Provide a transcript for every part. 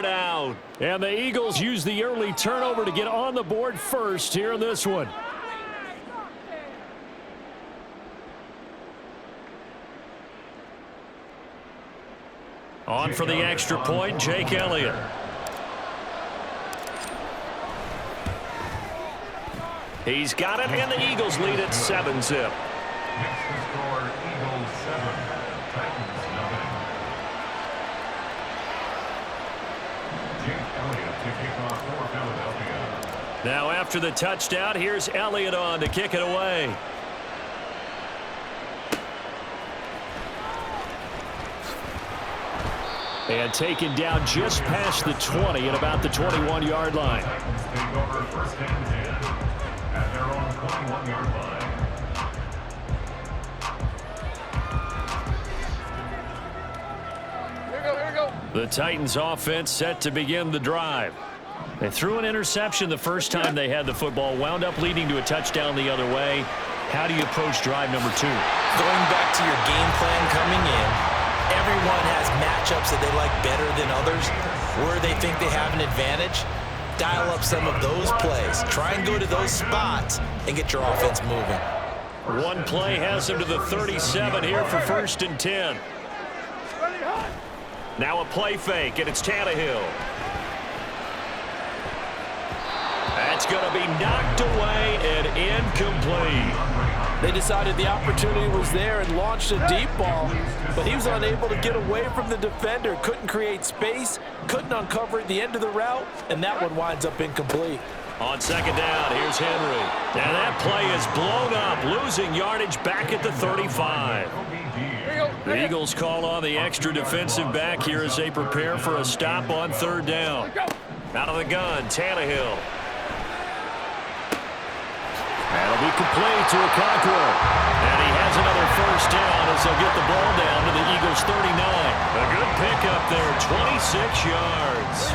yard out. And the Eagles use the early turnover to get on the board first here in this one. On for the extra point, Jake Elliott. He's got it, and the Eagles lead at 7-zip. Next to score, Eagles 7, Titans 9. Jake Elliott to kick off for Philadelphia. Now after the touchdown, here's Elliott on to kick it away. And taken down just past the 20 at about the 21-yard line. Titans take over first and 10 at their own 21-yard line. Here we go. The Titans offense set to begin the drive. They threw an interception the first time they had the football, wound up leading to a touchdown the other way. How do you approach drive number 2? Going back to your game plan coming in, everyone has matchups that they like better than others, where they think they have an advantage. Dial up some of those plays. Try and go to those spots and get your offense moving. One play has him to the 37 here for first and 10. Now a play fake, and it's Tannehill. That's going to be knocked away and incomplete. They decided the opportunity was there and launched a deep ball, but he was unable to get away from the defender, couldn't create space, couldn't uncover at the end of the route, and that one winds up incomplete. On second down, here's Henry. And that play is blown up, losing yardage back at the 35. The Eagles call on the extra defensive back here as they prepare for a stop on third down. Out of the gun, Tannehill. That'll be complete to Okonkwo. And he has another first down as they'll get the ball down to the Eagles' 39. A good pickup there, 26 yards.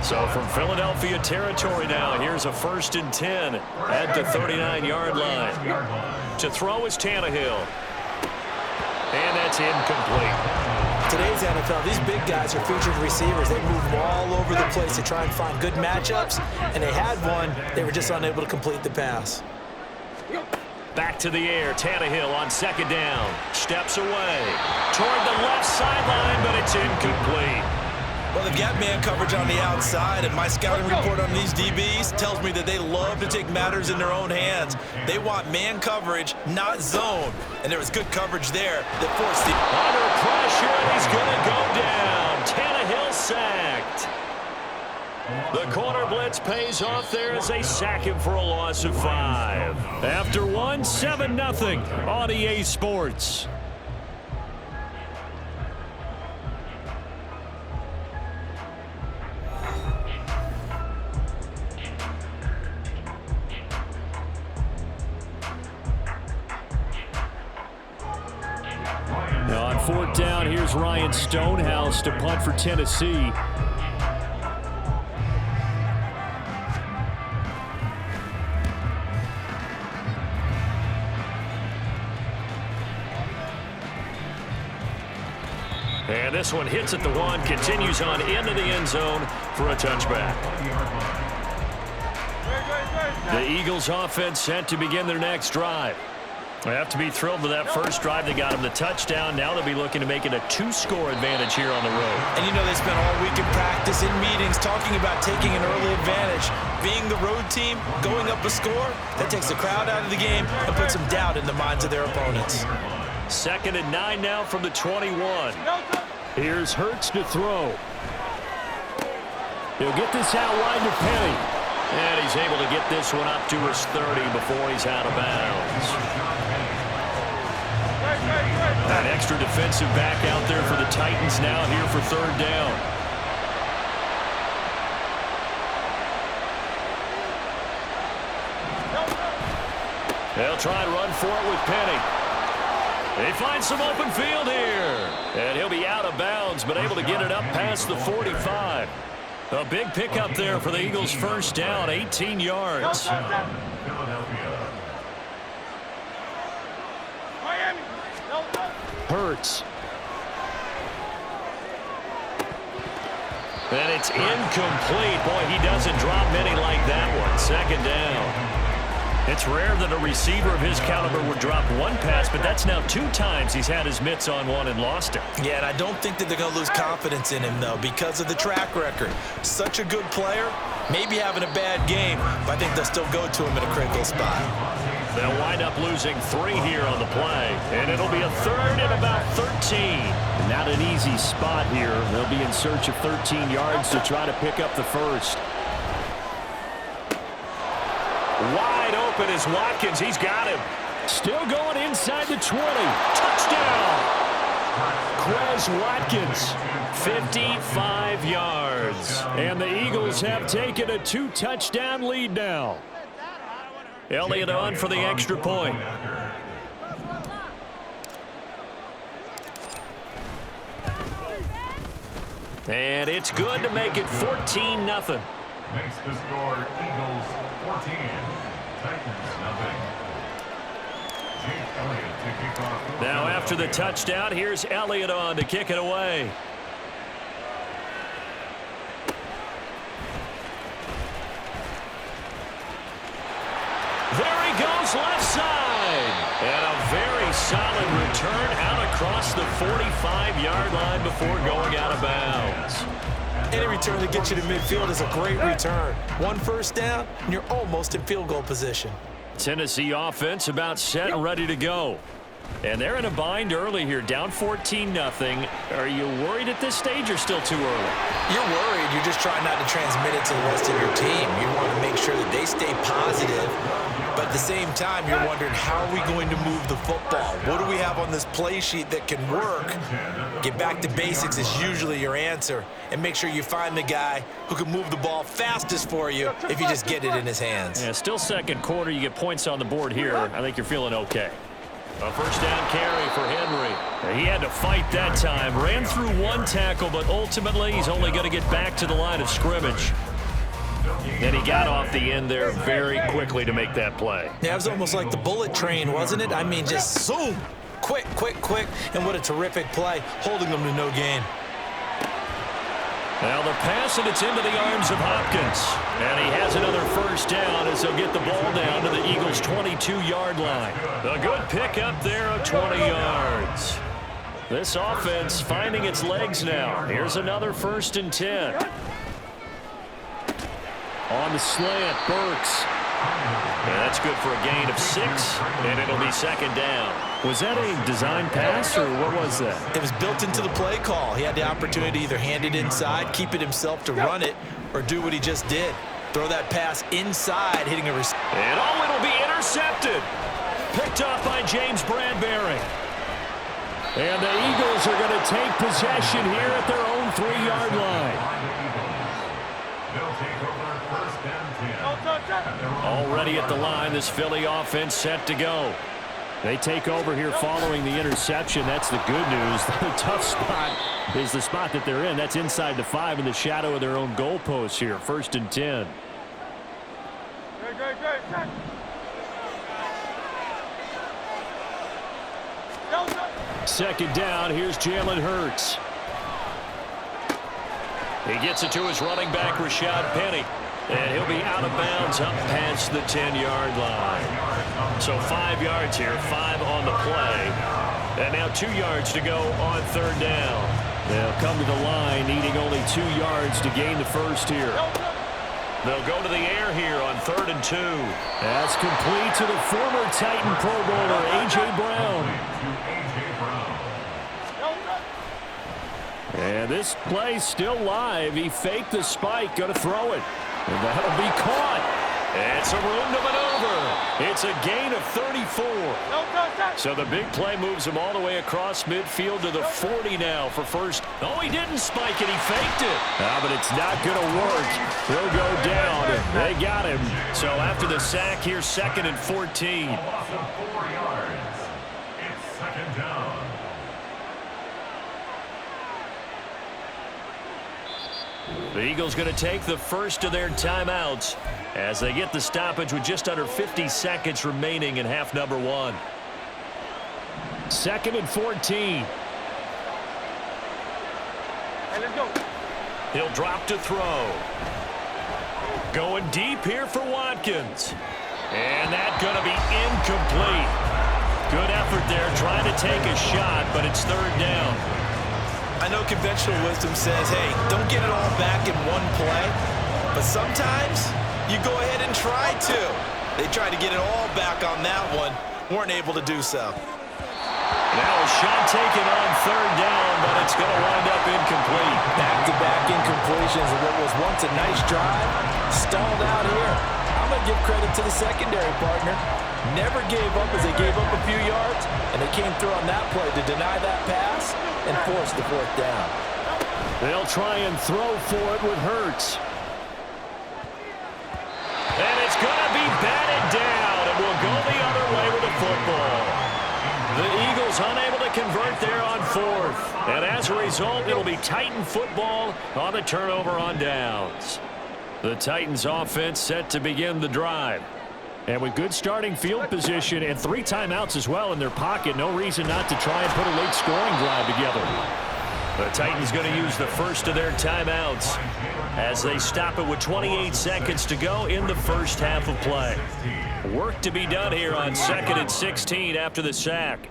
So from Philadelphia territory now, here's a first and 10 at the 39-yard line. To throw is Tannehill. And that's incomplete. Today's NFL, these big guys are featured receivers. They move all over the place to try and find good matchups, and they had one. They were just unable to complete the pass. Back to the air, Tannehill on second down. Steps away toward the left sideline, but it's incomplete. Well, they've got man coverage on the outside, and my scouting report on these DBs tells me that they love to take matters in their own hands. They want man coverage, not zone. And there was good coverage there that forced the... Under pressure, and he's going to go down. Tannehill sacked. The corner blitz pays off there as they sack him for a loss of 5. After one, 7-0 on EA Sports. Now on fourth down, here's Ryan Stonehouse to punt for Tennessee. And this one hits at the 1, continues on into the end zone for a touchback. The Eagles offense set to begin their next drive. They have to be thrilled with that first drive. They got him the touchdown. Now they'll be looking to make it a 2-score advantage here on the road. And you know they spent all week in practice, in meetings, talking about taking an early advantage. Being the road team, going up a score, that takes the crowd out of the game and puts some doubt in the minds of their opponents. Second and 9 now from the 21. Here's Hurts to throw. He'll get this out wide to Penny. And he's able to get this one up to his 30 before he's out of bounds. That extra defensive back out there for the Titans now here for third down. They'll try and run for it with Penny. They find some open field here. And he'll be out of bounds, but able to get it up past the 45. A big pickup there for the Eagles' first down, 18 yards. Hurts. And it's incomplete. Boy, he doesn't drop many like that one. Second down. It's rare that a receiver of his caliber would drop one pass, but that's now 2 times he's had his mitts on one and lost it. Yeah, and I don't think that they're going to lose confidence in him, though, because of the track record. Such a good player, maybe having a bad game, but I think they'll still go to him in a critical spot. They'll wind up losing 3 here on the play, and it'll be a 3rd and about 13. Not an easy spot here. They'll be in search of 13 yards to try to pick up the first. Wide open is Watkins. He's got him. Still going inside the 20. Touchdown. Quez Watkins, 55 yards. And the Eagles have taken a 2-touchdown lead now. Elliott on for the extra point. And it's good to make it 14-0. Makes the score Eagles 14, Titans 0. Jake Elliott to kick off. Now after the touchdown, here's Elliott on to kick it away. There he goes left side. And a very solid return out across the 45-yard line before going out of bounds. Any return that gets you to midfield is a great return. 1 first down, and you're almost in field goal position. Tennessee offense about set and ready to go. And they're in a bind early here, down 14-0. Are you worried at this stage or still too early? You're worried. You're just trying not to transmit it to the rest of your team. You want to make sure that they stay positive. But at the same time, you're wondering, how are we going to move the football? What do we have on this play sheet that can work? Get back to basics is usually your answer. And make sure you find the guy who can move the ball fastest for you if you just get it in his hands. Yeah, still second quarter. You get points on the board here. I think you're feeling okay. A first down carry for Henry. He had to fight that time. Ran through 1 tackle, but ultimately he's only going to get back to the line of scrimmage. And he got off the end there very quickly to make that play. Yeah, it was almost like the bullet train, wasn't it? I mean, just zoom. Quick, quick, quick. And what a terrific play, holding them to no gain. Now the pass, and it's into the arms of Hopkins. And he has another first down as they'll get the ball down to the Eagles' 22-yard line. A good pickup there of 20 yards. This offense finding its legs now. Here's another 1st and 10. On the slant, Burks. And that's good for a gain of 6, and it'll be 2nd down. Was that a design pass, or what was that? It was built into the play call. He had the opportunity to either hand it inside, keep it himself to run it, or do what he just did. Throw that pass inside, hitting a receiver. And it'll be intercepted. Picked off by James Bradbury. And the Eagles are going to take possession here at their own 3-yard line. They'll take over 1st and 10. Already at the line, this Philly offense set to go. They take over here following the interception. That's the good news. The tough spot is the spot that they're in. That's inside the 5 in the shadow of their own goalpost here. 1st and 10. Second down. Here's Jalen Hurts. He gets it to his running back, Rashad Penny. And he'll be out of bounds up past the 10-yard line. So 5 yards here, 5 on the play. And now 2 yards to go on 3rd down. They'll come to the line, needing only 2 yards to gain the first here. They'll go to the air here on 3rd and 2. That's complete to the former Titan Pro Bowler, A.J. Brown. And this play's still live. He faked the spike, going to throw it. And that'll be caught. It's a room to maneuver. It's a gain of 34. So the big play moves him all the way across midfield to the 40 now for first. Oh, he didn't spike it. He faked it. But it's not going to work. He'll go down. They got him. So after the sack, here's 2nd and 14. Loss of 4 yards. It's 2nd down. The Eagles going to take the first of their timeouts as they get the stoppage with just under 50 seconds remaining in half number 1. 2nd and 14. Hey, let's go. He'll drop to throw. Going deep here for Watkins. And that's going to be incomplete. Good effort there trying to take a shot, but it's third down. I know conventional wisdom says, hey, don't get it all back in one play. But sometimes you go ahead and try to. They tried to get it all back on that one. Weren't able to do so. Now a shot taken on third down, but it's going to wind up incomplete. Back-to-back incompletions of what was once a nice drive. Stalled out here. I'm going to give credit to the secondary partner. Never gave up as they gave up a few yards, and they came through on that play to deny that pass and force the fourth down. They'll try and throw for it with Hurts. And it's going to be batted down, and we'll go the other way with the football. The Eagles unable to convert there on fourth. And as a result, it'll be Titan football on the turnover on downs. The Titans offense set to begin the drive. And with good starting field position and 3 timeouts as well in their pocket, no reason not to try and put a late scoring drive together. The Titans going to use the first of their timeouts as they stop it with 28 seconds to go in the first half of play. Work to be done here on 2nd and 16 after the sack.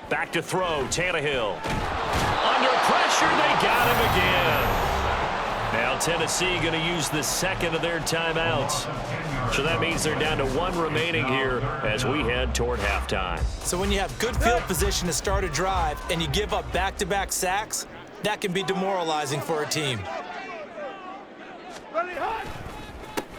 Back to throw, Tannehill. Under pressure, they got him again. Now Tennessee going to use the second of their timeouts. So that means they're down to 1 remaining here as we head toward halftime. So when you have good field position to start a drive and you give up back-to-back sacks, that can be demoralizing for a team.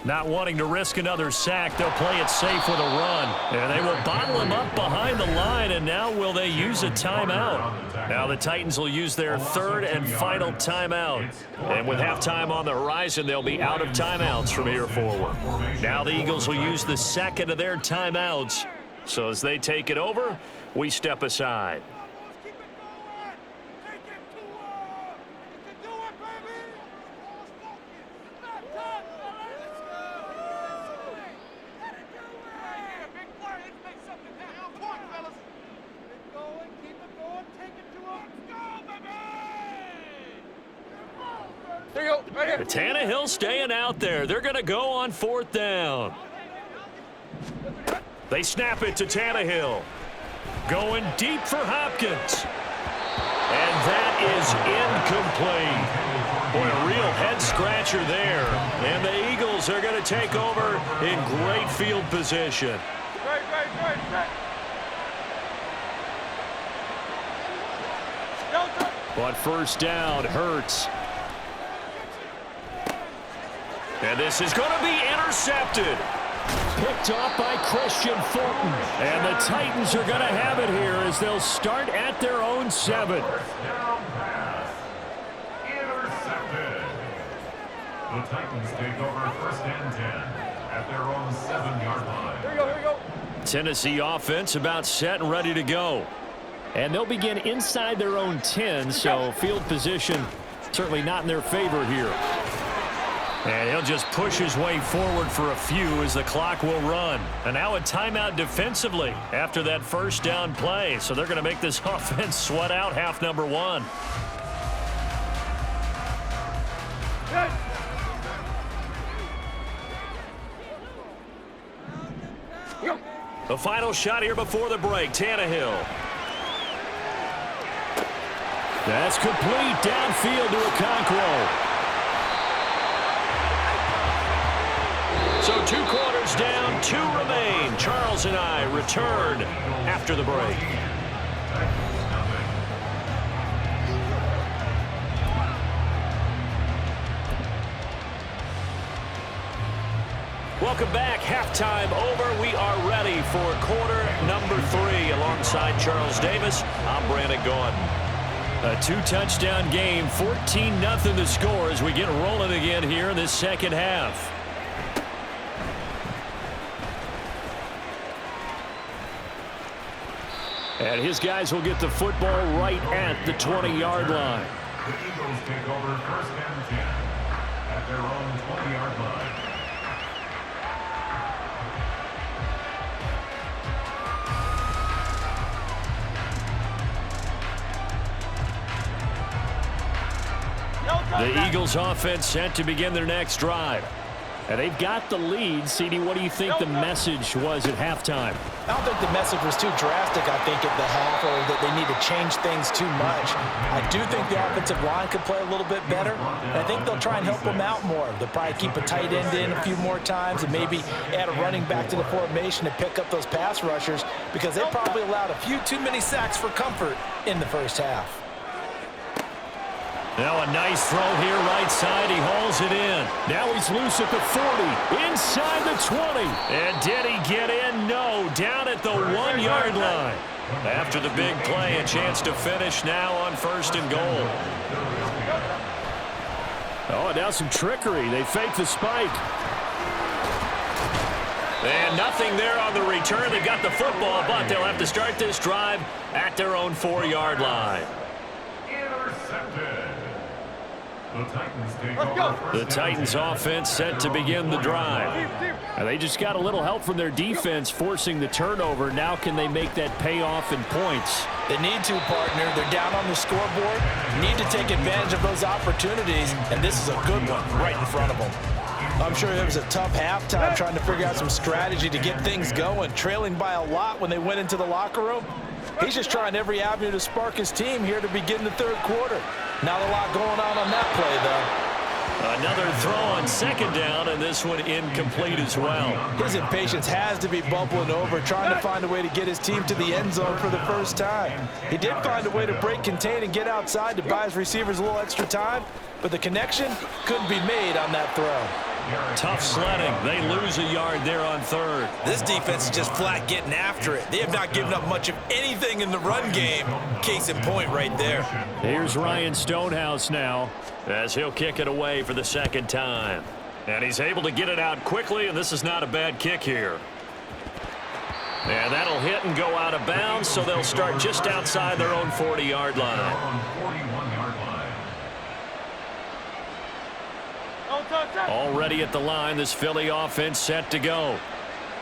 Not wanting to risk another sack, they'll play it safe with a run. And they will bottle him up behind the line, and now will they use a timeout? Now the Titans will use their 3rd and final timeout. And with halftime on the horizon, they'll be out of timeouts from here forward. Now the Eagles will use the 2nd of their timeouts. So as they take it over, we step aside. Tannehill staying out there. They're going to go on 4th down. They snap it to Tannehill. Going deep for Hopkins. And that is incomplete. Boy, a real head-scratcher there. And the Eagles are going to take over in great field position. But first down, Hurts. And this is going to be intercepted. Picked off by Christian Fulton. And the Titans are going to have it here as they'll start at their own 7. Intercepted. The Titans take over 1st and 10 at their own 7-yard line. Here we go. Tennessee offense about set and ready to go. And they'll begin inside their own 10, so field position certainly not in their favor here. And he'll just push his way forward for a few as the clock will run. And now a timeout defensively after that first down play. So they're going to make this offense sweat out half number 1. The final shot here before the break, Tannehill. That's complete downfield to Okonkwo. So 2 quarters down, 2 remain. Charles and I return after the break. Welcome back. Halftime over. We are ready for quarter number 3. Alongside Charles Davis, I'm Brandon Gordon. A 2-touchdown game, 14-0 the score as we get rolling again here in this second half. And his guys will get the football right at the 20-yard line. The Eagles take over 1st and 10 at their own 20-yard line. Eagles offense set to begin their next drive. And they've got the lead. CD, what do you think the message was at halftime? I don't think the message was too drastic, I think, at the half, or that they need to change things too much. I do think the offensive line could play a little bit better. And I think they'll try and help them out more. They'll probably keep a tight end in a few more times and maybe add a running back to the formation to pick up those pass rushers, because they probably allowed a few too many sacks for comfort in the first half. Now a nice throw here right side. He hauls it in. Now he's loose at the 40. Inside the 20. And did he get in? No. Down at the 1-yard line. After the big play, a chance to finish now on 1st and goal. Oh, now some trickery. They fake the spike. And nothing there on the return. They got the football, but they'll have to start this drive at their own 4-yard line. Intercepted. The Titans offense set to begin the drive. And they just got a little help from their defense forcing the turnover. Now can they make that pay off in points? They need to, partner. They're down on the scoreboard. Need to take advantage of those opportunities, and this is a good one right in front of them. I'm sure it was a tough halftime trying to figure out some strategy to get things going, trailing by a lot when they went into the locker room. He's just trying every avenue to spark his team here to begin the third quarter. Not a lot going on that play, though. Another throw on 2nd down, and this one incomplete as well. His impatience has to be bubbling over, trying to find a way to get his team to the end zone for the first time. He did find a way to break contain and get outside to buy his receivers a little extra time, but the connection couldn't be made on that throw. Tough sledding. They lose a yard there on 3rd. This defense is just flat getting after it. They have not given up much of anything in the run game. Case in point right there. Here's Ryan Stonehouse now as he'll kick it away for the 2nd time. And he's able to get it out quickly, and this is not a bad kick here. And that'll hit and go out of bounds, so they'll start just outside their own 40-yard line. Already at the line, this Philly offense set to go.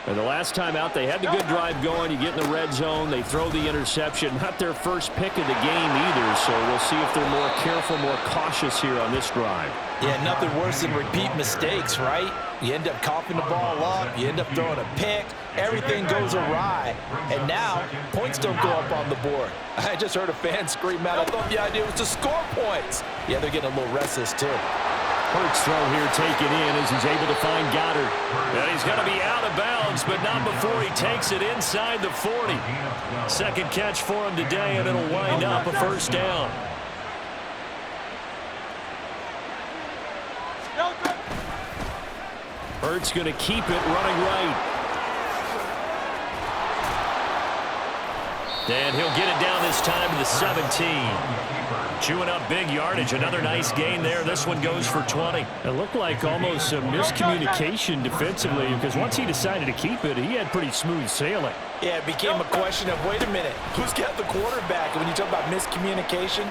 And the last time out, they had the good drive going. You get in the red zone, they throw the interception. Not their first pick of the game either, so we'll see if they're more careful, more cautious here on this drive. Yeah, nothing worse than repeat mistakes, right? You end up coughing the ball up, you end up throwing a pick, everything goes awry, and now points don't go up on the board. I just heard a fan scream out, I thought the idea was to score points. Yeah, they're getting a little restless too. Hurts throw here taken in as he's able to find Goddard. And he's going to be out of bounds, but not before he takes it inside the 40. 2nd catch for him today, and it'll wind up a 1st down. Hurts going to keep it running right. And he'll get it down this time to the 17. Chewing up big yardage. Another nice gain there. This one goes for 20. It looked like almost a miscommunication defensively, because once he decided to keep it, he had pretty smooth sailing. Yeah, it became a question of, wait a minute, who's got the quarterback? And when you talk about miscommunication,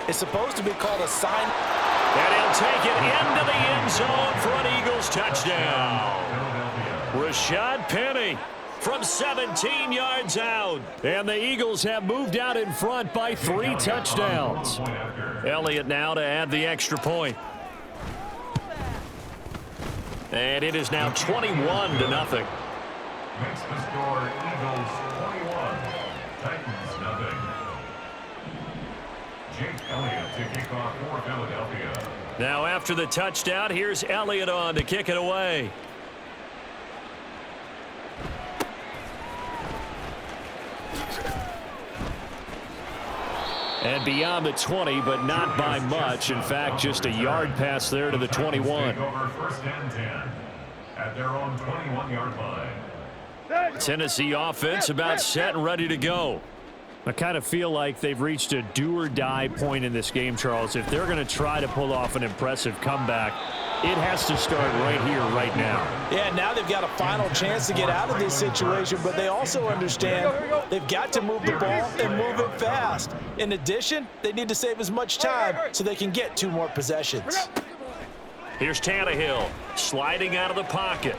it's supposed to be called a sign. And he'll take it into the end zone for an Eagles touchdown. Rashad Penny from 17 yards out. And the Eagles have moved out in front by 3 touchdowns. Elliott now to add the extra point. And it is now 21-0. Makes the score Eagles 21, Titans nothing. Jake Elliott to kick off for Philadelphia. Now after the touchdown, here's Elliott on to kick it away. And beyond the 20, but not by much. In fact, just a yard pass there to the 21. Take over 1st and 10 at their own 21-yard line. Tennessee offense about set and ready to go. I kind of feel like they've reached a do-or-die point in this game, Charles. If they're going to try to pull off an impressive comeback, it has to start right here, right now. Yeah, now they've got a final chance to get out of this situation, but they also understand they've got to move the ball and move it fast. In addition, they need to save as much time so they can get 2 more possessions. Here's Tannehill sliding out of the pocket.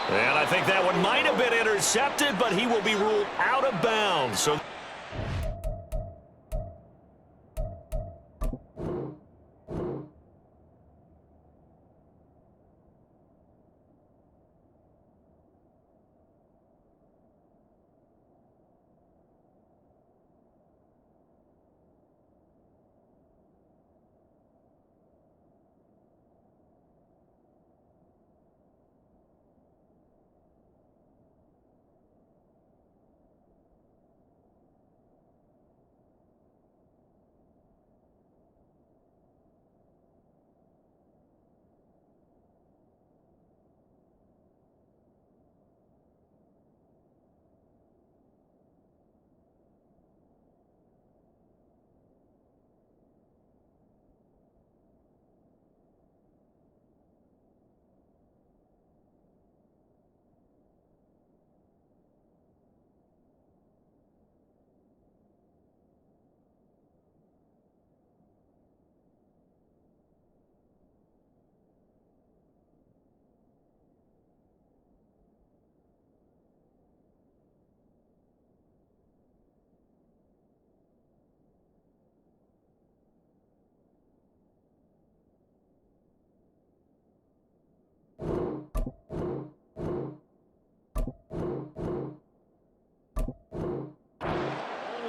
And I think that one might have been intercepted, but he will be ruled out of bounds. So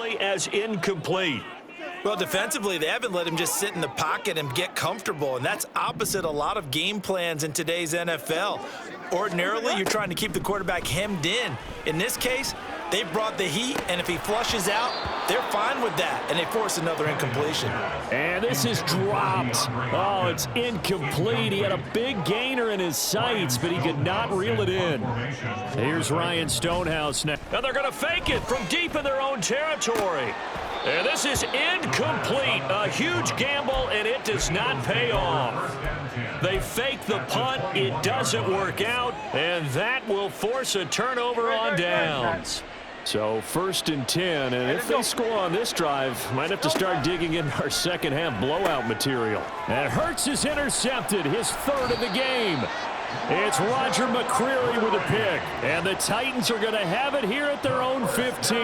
officially as incomplete. Well, defensively, they haven't let him just sit in the pocket and get comfortable, and that's opposite a lot of game plans in today's NFL. Ordinarily, you're trying to keep the quarterback hemmed in. In this case, they brought the heat, and if he flushes out, they're fine with that, and they force another incompletion. And this is dropped. Oh, it's incomplete. He had a big gainer in his sights, but he could not reel it in. Here's Ryan Stonehouse now. And they're going to fake it from deep in their own territory. And this is incomplete. A huge gamble, and it does not pay off. They fake the punt. It doesn't work out, and that will force a turnover on downs. So 1st and 10, and if they score on this drive, might have to start digging in our second half blowout material. And Hurts is intercepted, his 3rd of the game. It's Roger McCreary with a pick, and the Titans are going to have it here at their own 15.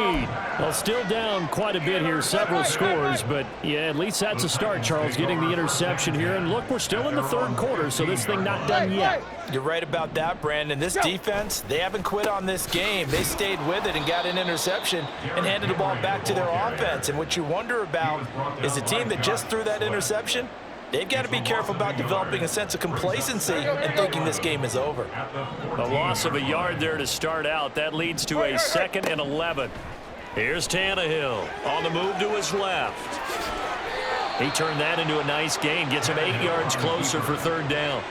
Well, still down quite a bit here, several scores, but yeah, at least that's a start, Charles, getting the interception here. And look, we're still in the 3rd quarter, so this thing not done yet. You're right about that, Brandon. This defense, they haven't quit on this game. They stayed with it and got an interception and handed the ball back to their offense. And what you wonder about is a team that just threw that interception, they've got to be careful about developing a sense of complacency and thinking this game is over. A loss of a yard there to start out. That leads to a 2nd and 11. Here's Tannehill on the move to his left. He turned that into a nice gain, gets him 8 yards closer for 3rd down.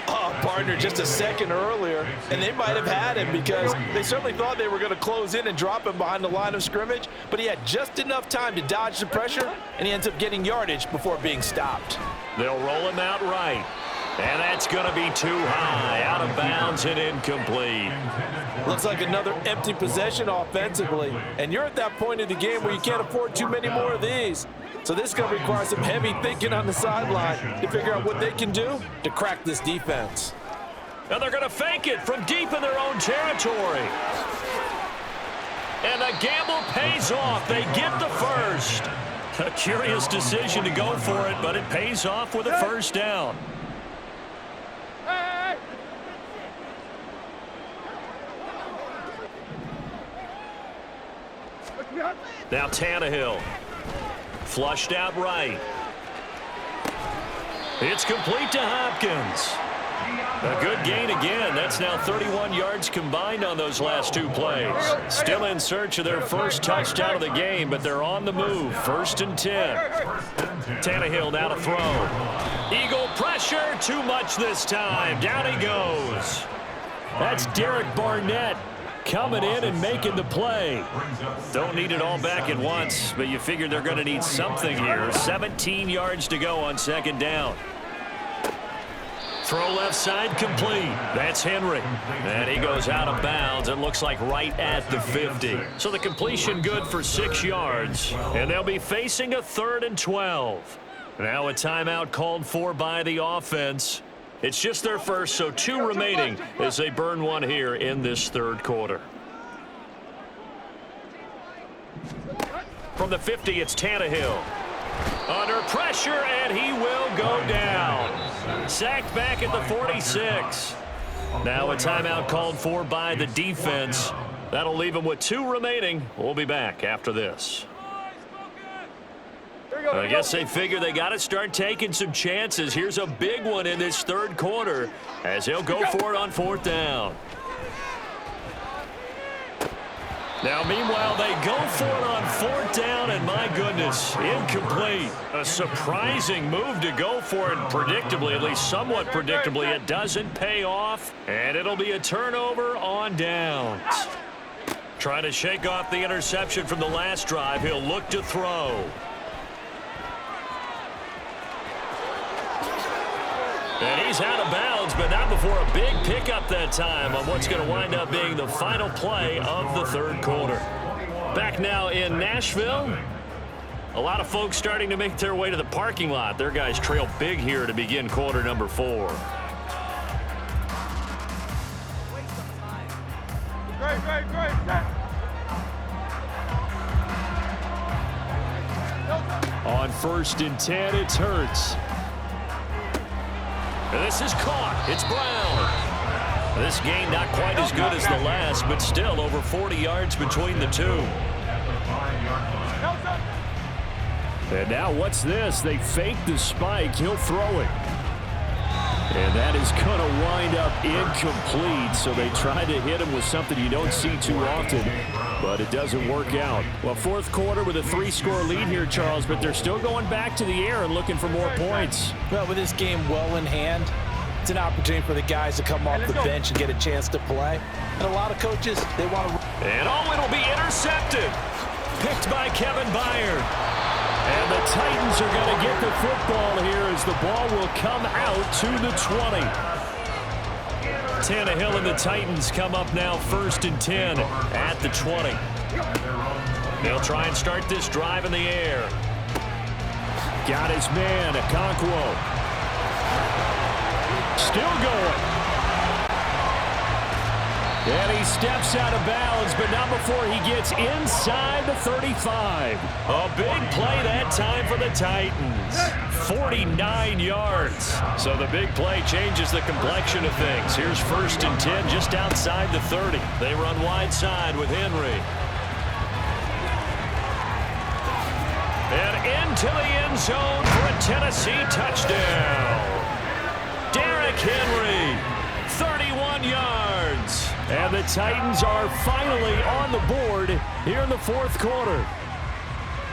Oh, partner, just a second earlier, and they might have had him because they certainly thought they were going to close in and drop him behind the line of scrimmage, but he had just enough time to dodge the pressure, and he ends up getting yardage before being stopped. They'll roll him out right, and that's going to be too high, out of bounds and incomplete. Looks like another empty possession offensively, and you're at that point of the game where you can't afford too many more of these. So this is going to require some heavy thinking on the sideline to figure out what they can do to crack this defense. And they're going to fake it from deep in their own territory. And the gamble pays off. They get the first. A curious decision to go for it, but it pays off with a 1st down. Now Tannehill. Flushed out right. It's complete to Hopkins. A good gain again. That's now 31 yards combined on those last 2 plays. Still in search of their first touchdown of the game, but they're on the move. 1st and 10. Tannehill now to throw. Eagle pressure. Too much this time. Down he goes. That's Derek Barnett coming in and making the play. Don't need it all back at once, but you figure they're going to need something here. 17 yards to go on 2nd down. Throw left side complete. That's Henry. And he goes out of bounds. It looks like right at the 50. So the completion good for 6 yards. And they'll be facing a 3rd and 12. Now a timeout called for by the offense. It's just their first, so 2 remaining as they burn one here in this 3rd quarter. From the 50, it's Tannehill. Under pressure, and he will go down. Sacked back at the 46. Now a timeout called for by the defense. That'll leave him with 2 remaining. We'll be back after this. I guess they figure they got to start taking some chances. Here's a big one in this 3rd quarter as they'll go for it on 4th down. Now, meanwhile, they go for it on 4th down, and my goodness, incomplete. A surprising move to go for it predictably, at least somewhat predictably. It doesn't pay off, and it'll be a turnover on downs. Trying to shake off the interception from the last drive. He'll look to throw. And he's out of bounds, but not before a big pickup that time on what's going to wind up being the final play of the 3rd quarter. Back now in Nashville. A lot of folks starting to make their way to the parking lot. Their guys trail big here to begin quarter number 4. On 1st and 10, it's Hurts. And this is caught. It's Brown. This gain not quite as good as the last, but still over 40 yards between the 2. At the 5-yard line. And now what's this? They fake the spike. He'll throw it. And that is going to wind up incomplete. So they tried to hit him with something you don't see too often, but it doesn't work out. Well, fourth quarter with a 3-score lead here, Charles, but they're still going back to the air and looking for more points. Well, with this game well in hand, it's an opportunity for the guys to come off the bench and get a chance to play. And a lot of coaches, they want to... And it'll be intercepted. Picked by Kevin Byard. And the Titans are going to get the football here as the ball will come out to the 20. Tannehill and the Titans come up now 1st and 10 at the 20. They'll try and start this drive in the air. Got his man, Okonkwo. Still going. And he steps out of bounds, but not before he gets inside the 35. A big play that time for the Titans. 49 yards. So the big play changes the complexion of things. Here's 1st and 10 just outside the 30. They run wide side with Henry. And into the end zone for a Tennessee touchdown. Derrick Henry, 31 yards. And the Titans are finally on the board here in the fourth quarter.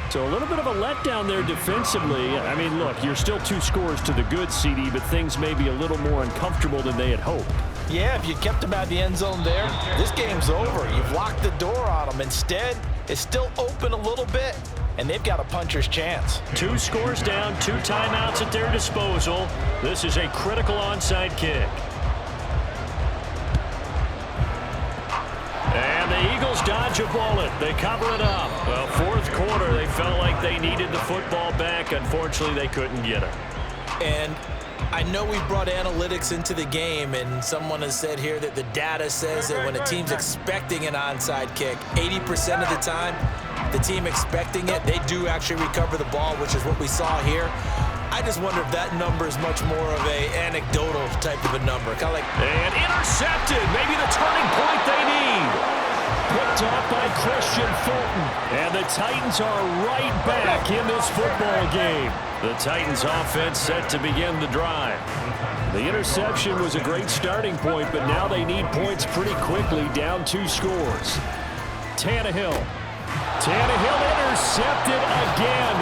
So a little bit of a letdown there defensively. I mean, look, you're still 2 scores to the good, CD, but things may be a little more uncomfortable than they had hoped. Yeah, if you kept them out of the end zone there, this game's over. You've locked the door on them. Instead, it's still open a little bit, and they've got a puncher's chance. 2 scores down, 2 timeouts at their disposal. This is a critical onside kick. And the Eagles dodge a bullet. They cover it up. Well, fourth quarter, they felt like they needed the football back. Unfortunately, they couldn't get it. And I know we brought analytics into the game, and someone has said here that the data says that when a team's expecting an onside kick, 80% of the time, the team expecting it, they do actually recover the ball, which is what we saw here. I just wonder if that number is much more of a anecdotal type of a number. Kind of like... And intercepted. Maybe the turning point they need. Picked off by Christian Fulton. And the Titans are right back in this football game. The Titans offense set to begin the drive. The interception was a great starting point, but now they need points pretty quickly, down 2 scores. Tannehill intercepted again.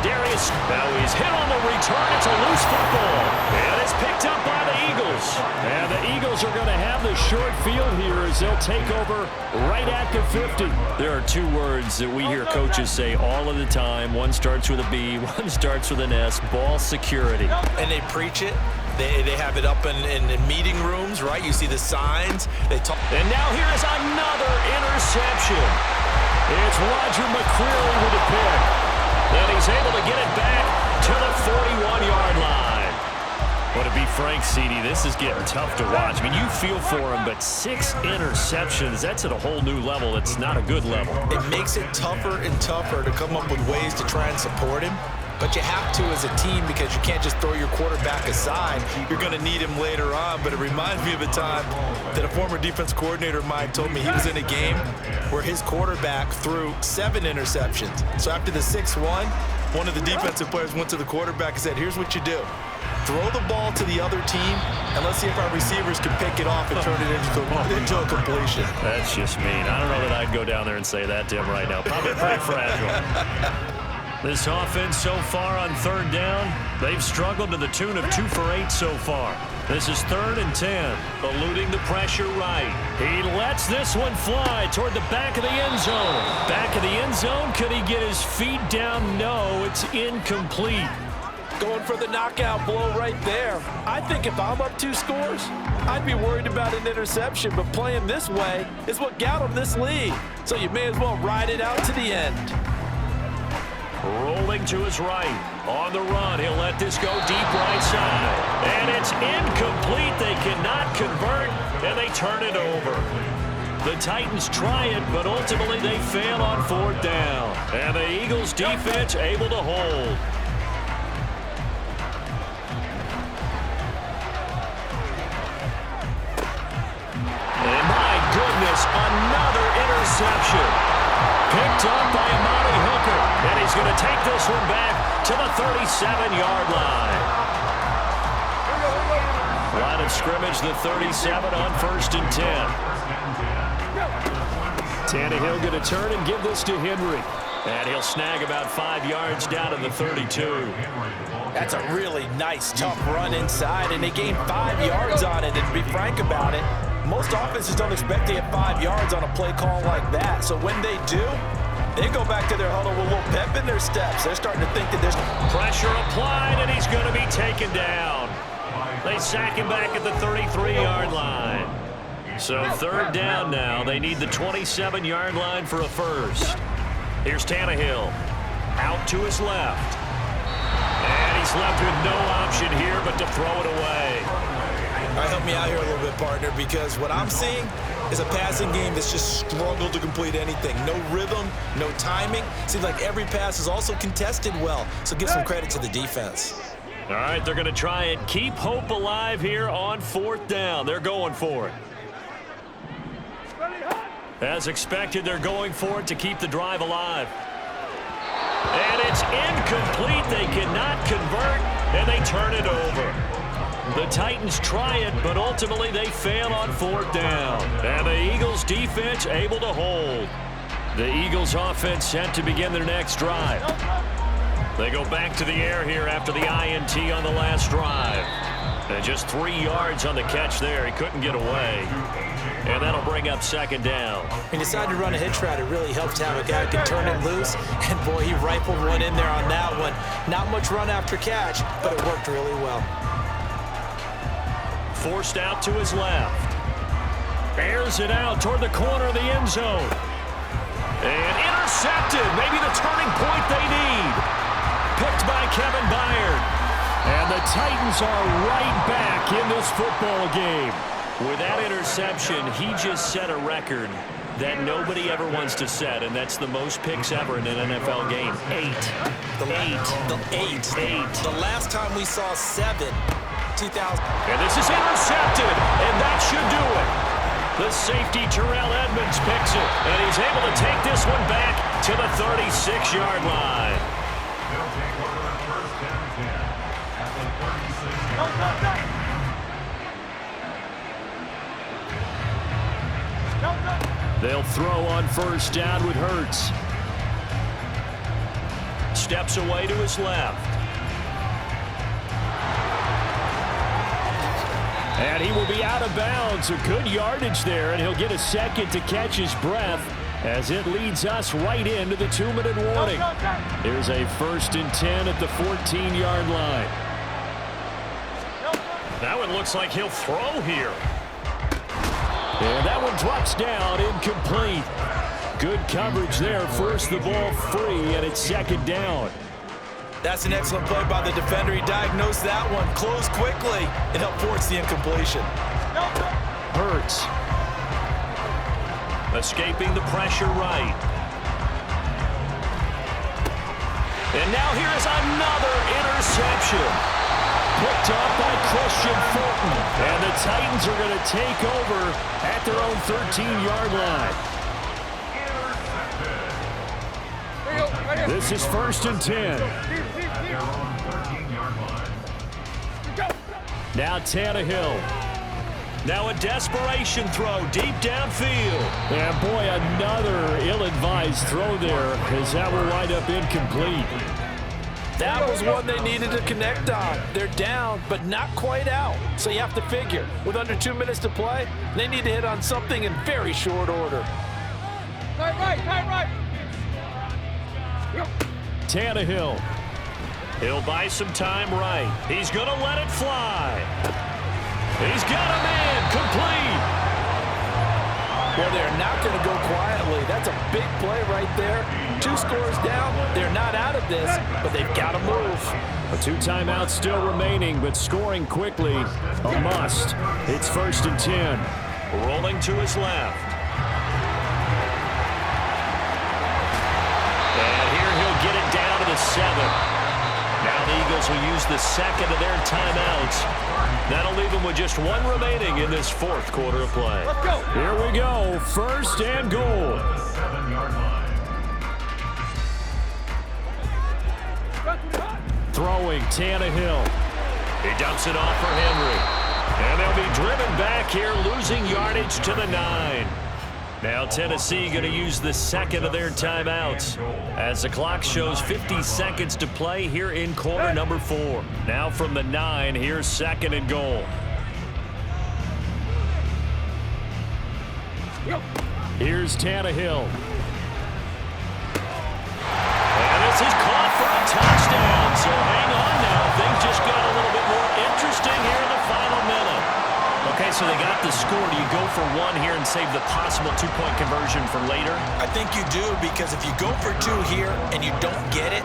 Darius, now he's hit on the return. It's a loose football. And it's picked up by the Eagles. And the Eagles are going to have the short field here as they'll take over right at the 50. There are 2 words that we hear coaches say all of the time. One starts with a B, one starts with an S, ball security. And they preach it. They have it up in meeting rooms, right? You see the signs. They talk. And now here is another interception. It's Roger McCreary with a pick. And he's able to get it back to the 41-yard line. But to be frank, CD, this is getting tough to watch. I mean, you feel for him, but 6 interceptions, that's at a whole new level. It's not a good level. It makes it tougher and tougher to come up with ways to try and support him. But you have to as a team because you can't just throw your quarterback aside. You're going to need him later on. But it reminds me of a time that a former defense coordinator of mine told me he was in a game where his quarterback threw 7 interceptions. So after the 6th one of the defensive players went to the quarterback and said, here's what you do. Throw the ball to the other team, and let's see if our receivers can pick it off and turn it into a completion. That's just mean. I don't know that I'd go down there and say that to him right now. Probably pretty fragile. This offense so far on 3rd down, they've struggled to the tune of 2 for 8 so far. This is 3rd and 10, eluding the pressure right. He lets this one fly toward the back of the end zone. Back of the end zone, could he get his feet down? No, it's incomplete. Going for the knockout blow right there. I think if I'm up 2 scores, I'd be worried about an interception, but playing this way is what got him this lead. So you may as well ride it out to the end. Rolling to his right. On the run, he'll let this go deep right side. And it's incomplete. They cannot convert, and they turn it over. The Titans try it, but ultimately they fail on 4th down. And the Eagles defense able to hold. And my goodness, another interception. Picked up by Amari Hooker. And he's going to take this one back to the 37-yard line. Line of scrimmage, the 37 on 1st and 10. Tannehill going to turn and give this to Henry. And he'll snag about 5 yards down to the 32. That's a really nice, tough run inside, and they gained 5 yards on it. And to be frank about it, most offenses don't expect to get 5 yards on a play call like that. So when they do, they go back to their huddle with a little pep in their steps. They're starting to think that there's pressure applied, and he's going to be taken down. They sack him back at the 33-yard line. So 3rd down now. They need the 27-yard line for a first. Here's Tannehill. Out to his left. And he's left with no option here but to throw it away. All right, help me out here a little bit, partner, because what I'm seeing is a passing game that's just struggled to complete anything. No rhythm, no timing. Seems like every pass is also contested well. So give some credit to the defense. All right, they're going to try and keep hope alive here on 4th down. They're going for it. As expected, they're going for it to keep the drive alive. And it's incomplete. They cannot convert, and they turn it over. The Titans try it, but ultimately they fail on 4th down. And the Eagles defense able to hold. The Eagles offense set to begin their next drive. They go back to the air here after the INT on the last drive. And just 3 yards on the catch there. He couldn't get away. And that'll bring up 2nd down. He decided to run a hitch route. It really helped to have a guy who can turn it loose. And, boy, he rifled one in there on that one. Not much run after catch, but it worked really well. Forced out to his left. Airs it out toward the corner of the end zone. And intercepted. Maybe the turning point they need. Picked by Kevin Byard. And the Titans are right back in this football game. With that interception, he just set a record that nobody ever wants to set, and that's the most picks ever in an NFL game. 8. The last time we saw 7, 2000. And this is intercepted, and that should do it. The safety, Terrell Edmonds, picks it, and he's able to take this one back to the 36-yard line. They'll take over the 1st and 10 at the 36-yard line. They'll throw on 1st down with Hurts. Steps away to his left. And he will be out of bounds. A good yardage there, and he'll get a second to catch his breath as it leads us right into the 2-minute warning. Here's a 1st and 10 at the 14-yard line. That one looks like he'll throw here. And that one drops down, incomplete. Good coverage there. Forced the ball free, and it's 2nd down. That's an excellent play by the defender. He diagnosed that one, closed quickly, and helped force the incompletion. Hurts. Escaping the pressure right. And now here is another interception. Picked up by Christian Fulton. And the Titans are going to take over at their own 13-yard line. This is 1st and 10. Now Tannehill. Now a desperation throw deep downfield. And boy, another ill-advised throw there as that will wind up incomplete. That was one they needed to connect on. They're down, but not quite out. So you have to figure, with under 2 minutes to play, they need to hit on something in very short order. Right. Tannehill. He'll buy some time right. He's going to let it fly. He's got a man complete. Well, they're not going to go quietly. That's a big play right there. 2 scores down. They're not out of this, but they've got to move. 2 timeouts still remaining, but scoring quickly, a must. It's 1st and 10. Rolling to his left. And here he'll get it down to the 7. Now the Eagles will use the second of their timeouts. That'll leave them with just 1 remaining in this 4th quarter of play. Let's go. Here we go. 1st and goal. 7-yard line. Throwing, Tannehill. He dumps it off for Henry. And they'll be driven back here, losing yardage to the 9. Now Tennessee going to use the second of their timeouts as the clock shows 50 seconds to play here in quarter number 4. Now from the 9, here's 2nd and goal. Here's Tannehill. And this is caught for a touchdown. So hang on now. Things just got a little bit more interesting here in the final minute. Okay, so they got the score. Do you go for 1 here and save the possible 2-point conversion for later? I think you do, because if you go for 2 here and you don't get it,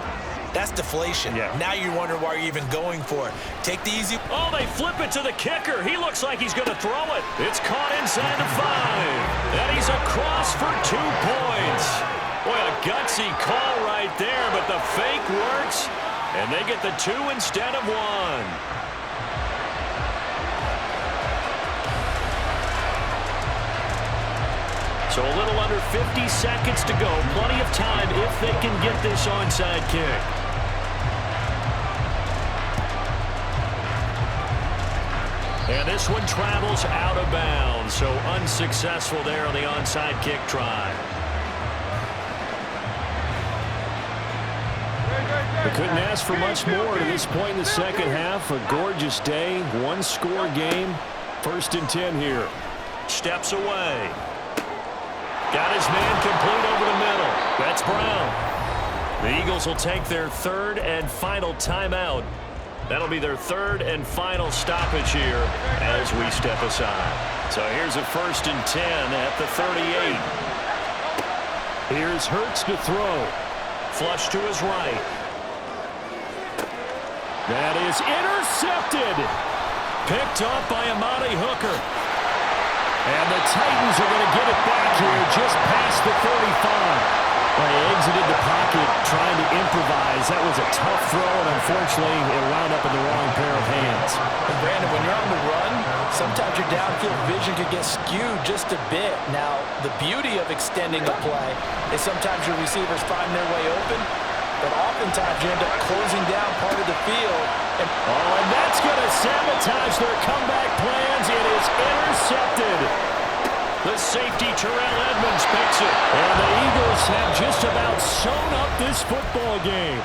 that's deflation. Yeah. Now you wonder why you're even going for it. Take the easy. Oh, they flip it to the kicker. He looks like he's going to throw it. It's caught inside the 5. And he's across for 2 points. Boy, a gutsy call right there, but the fake works. And they get the 2 instead of 1. So a little under 50 seconds to go. Plenty of time if they can get this onside kick. And this one travels out of bounds. So unsuccessful there on the onside kick try. They couldn't ask for much more to this point in the second half. A gorgeous day, 1-score game. 1st and 10 here. Steps away. Got his man complete over the middle. That's Brown. The Eagles will take their 3rd and final timeout. That'll be their 3rd and final stoppage here as we step aside. So here's a 1st and 10 at the 38. Here's Hurts to throw. Flush to his right. That is intercepted. Picked off by Amani Hooker. And the Titans are going to get it back here just past the 35. Well, he exited the pocket trying to improvise. That was a tough throw, and unfortunately, it wound up in the wrong pair of hands. And Brandon, when you're on the run, sometimes your downfield vision can get skewed just a bit. Now, the beauty of extending a play is sometimes your receivers find their way open, but oftentimes you end up closing down part of the field. And that's going to sabotage their comeback plans. It is intercepted. The safety, Terrell Edmonds, picks it. And the Eagles have just about sewn up this football game.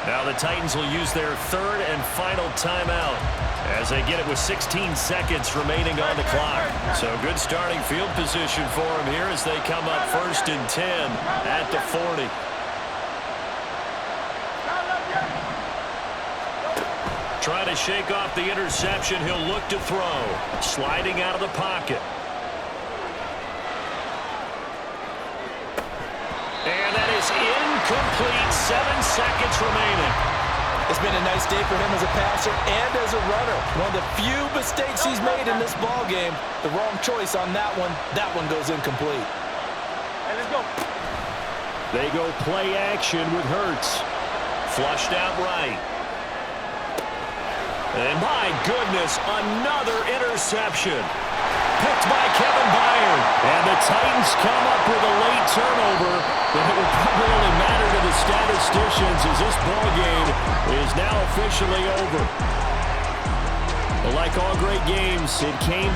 Now the Titans will use their 3rd and final timeout as they get it with 16 seconds remaining on the clock. So good starting field position for them here as they come up 1st and 10 at the 40. Trying to shake off the interception. He'll look to throw. Sliding out of the pocket. And that is incomplete. 7 seconds remaining. It's been a nice day for him as a passer and as a runner. One of the few mistakes he's made in this ball game. The wrong choice on that one. That one goes incomplete. Hey, let's go. They go play action with Hurts. Flushed out right. And my goodness, another interception. Picked by Kevin Byard. And the Titans come up with a late turnover. But it will probably only matter to the statisticians as this ball game is now officially over. But like all great games, it came